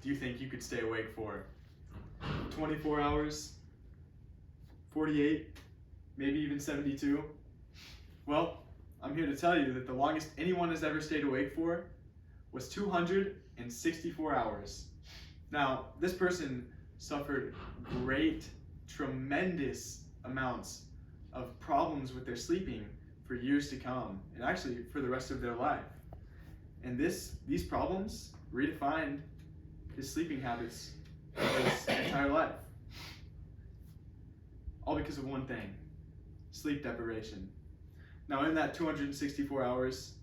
do you think you could stay awake for? 24 hours? 48? Maybe even 72? Well, I'm here to tell you that the longest anyone has ever stayed awake for was 264 hours. Now, this person suffered tremendous amounts of problems with their sleeping for years to come, and actually for the rest of their life. And these problems redefined his sleeping habits for his entire life. All because of one thing: sleep deprivation. Now, in that 264 hours,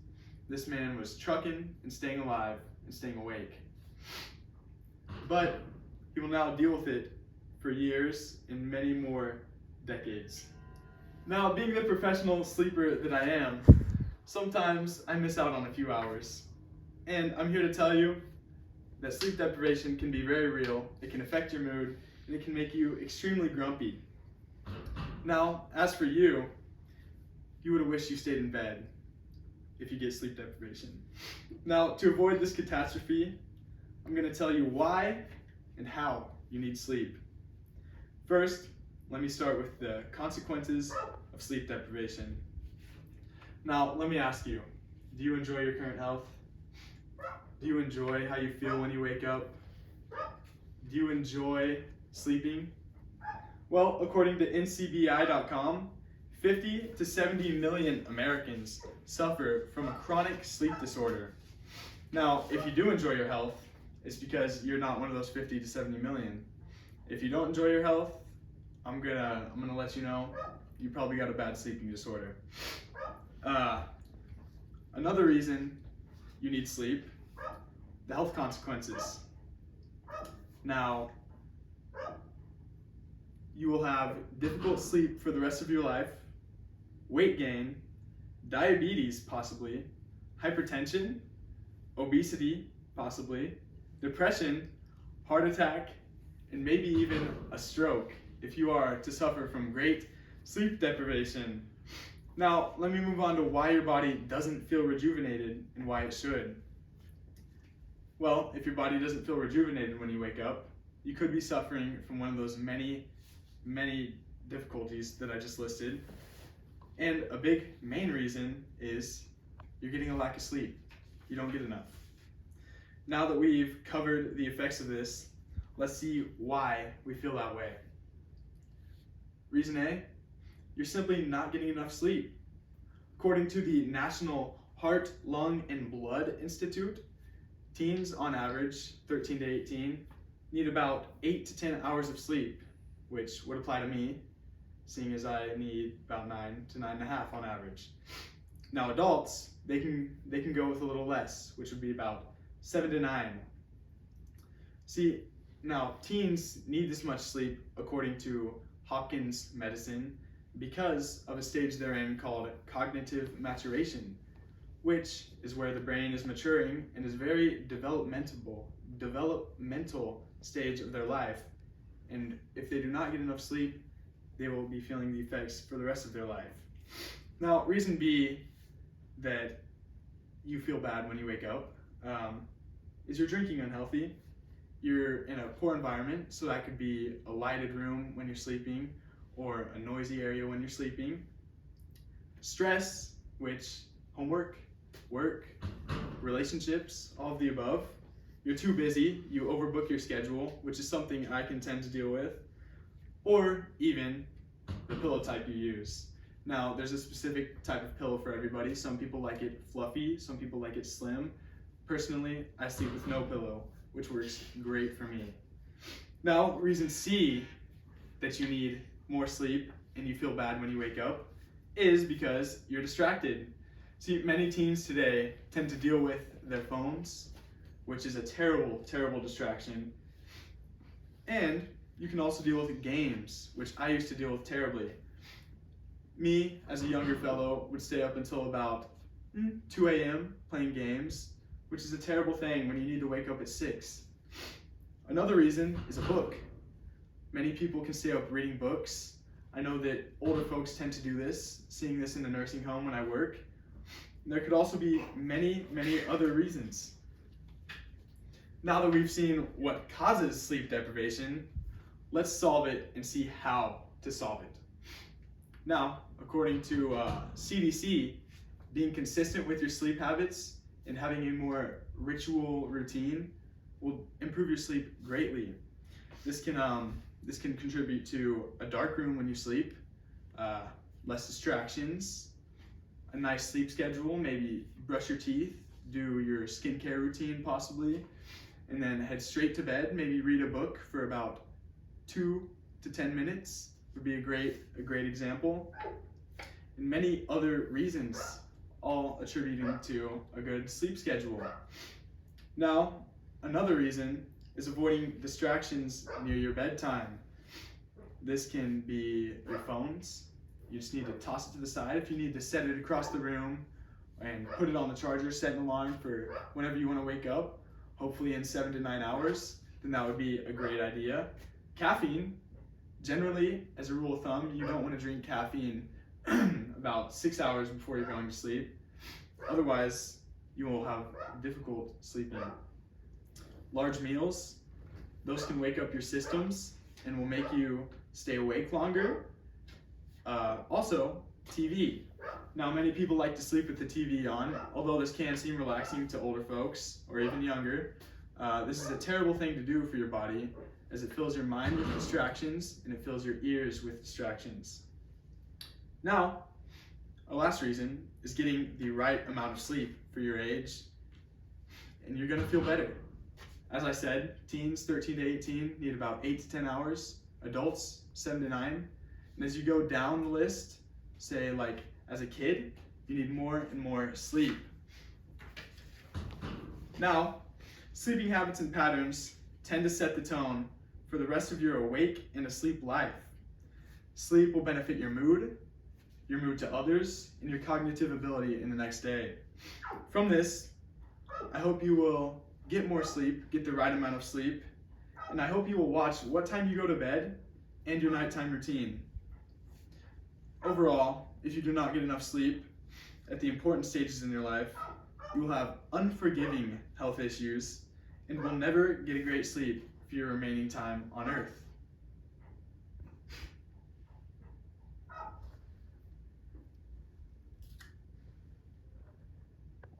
this man was trucking and staying alive and staying awake. But he will now deal with it for years and many more decades. Now, being the professional sleeper that I am, sometimes I miss out on a few hours. And I'm here to tell you that sleep deprivation can be very real. It can affect your mood, and it can make you extremely grumpy. Now, as for you, you would have wished you stayed in bed if you get sleep deprivation. Now, to avoid this catastrophe, I'm going to tell you why and how you need sleep. First, let me start with the consequences of sleep deprivation. Now, let me ask you, do you enjoy your current health? Do you enjoy how you feel when you wake up? Do you enjoy sleeping? Well, according to NCBI.com, 50 to 70 million Americans suffer from a chronic sleep disorder. Now, if you do enjoy your health, it's because you're not one of those 50 to 70 million. If you don't enjoy your health, I'm gonna let you know you probably got a bad sleeping disorder. Another reason you need sleep: the health consequences. Now, you will have difficult sleep for the rest of your life, weight gain, diabetes possibly, hypertension, obesity possibly, depression, heart attack, and maybe even a stroke if you are to suffer from great sleep deprivation. Now, let me move on to why your body doesn't feel rejuvenated and why it should. Well, if your body doesn't feel rejuvenated when you wake up, you could be suffering from one of those many difficulties that I just listed. And a big main reason is you're getting a lack of sleep. You don't get enough. Now that we've covered the effects of this, let's see why we feel that way. Reason A: you're simply not getting enough sleep. According to the National Heart, Lung, and Blood Institute, teens on average, 13 to 18, need about 8 to 10 hours of sleep, which would apply to me, seeing as I need about 9 to 9.5 on average. Now, adults, they can go with a little less, which would be about 7 to 9. See, now teens need this much sleep according to Hopkins Medicine because of a stage they're in called cognitive maturation, which is where the brain is maturing and is very developmental stage of their life. And if they do not get enough sleep, they will be feeling the effects for the rest of their life. Now, reason B that you feel bad when you wake up is you're drinking unhealthy. You're in a poor environment, so that could be a lighted room when you're sleeping or a noisy area when you're sleeping. Stress, which homework, work, relationships, all of the above. You're too busy, you overbook your schedule, which is something I can tend to deal with. Or even the pillow type you use. Now, there's a specific type of pillow for everybody. Some people like it fluffy, some people like it slim. Personally, I sleep with no pillow, which works great for me. Now, reason C that you need more sleep and you feel bad when you wake up is because you're distracted. See, many teens today tend to deal with their phones, which is a terrible distraction. And you can also deal with games, which I used to deal with terribly. Me, as a younger fellow, would stay up until about 2 a.m. playing games, which is a terrible thing when you need to wake up at 6. Another reason is a book. Many people can stay up reading books. I know that older folks tend to do this, seeing this in the nursing home when I work. And there could also be many other reasons. Now that we've seen what causes sleep deprivation, let's solve it and see how to solve it. Now, according to CDC, being consistent with your sleep habits and having a more ritual routine will improve your sleep greatly. This can contribute to a dark room when you sleep, less distractions, a nice sleep schedule, maybe brush your teeth, do your skincare routine possibly, and then head straight to bed. Maybe read a book for about 2 to 10 minutes would be a great example. And many other reasons, all attributing to a good sleep schedule. Now, another reason is avoiding distractions near your bedtime. This can be your phones. You just need to toss it to the side. If you need to set it across the room and put it on the charger, set an alarm for whenever you want to wake up, hopefully in 7 to 9 hours, then that would be a great idea. Caffeine, generally, as a rule of thumb, you don't want to drink caffeine about 6 hours before you're going to sleep. Otherwise, you will have difficult sleeping. Large meals, those can wake up your systems and will make you stay awake longer. Also, TV. Now, many people like to sleep with the TV on, although this can seem relaxing to older folks or even younger. This is a terrible thing to do for your body, as it fills your mind with distractions and it fills your ears with distractions. Now, a last reason is getting the right amount of sleep for your age, and you're gonna feel better. As I said, teens 13 to 18 need about 8 to 10 hours, adults 7 to 9. And as you go down the list, say like as a kid, you need more and more sleep. Now, sleeping habits and patterns tend to set the tone for the rest of your awake and asleep life. Sleep will benefit your mood to others, and your cognitive ability in the next day. From this, I hope you will get more sleep, get the right amount of sleep, and I hope you will watch what time you go to bed and your nighttime routine. Overall, if you do not get enough sleep at the important stages in your life, you will have unforgiving health issues and will never get a great sleep for your remaining time on Earth.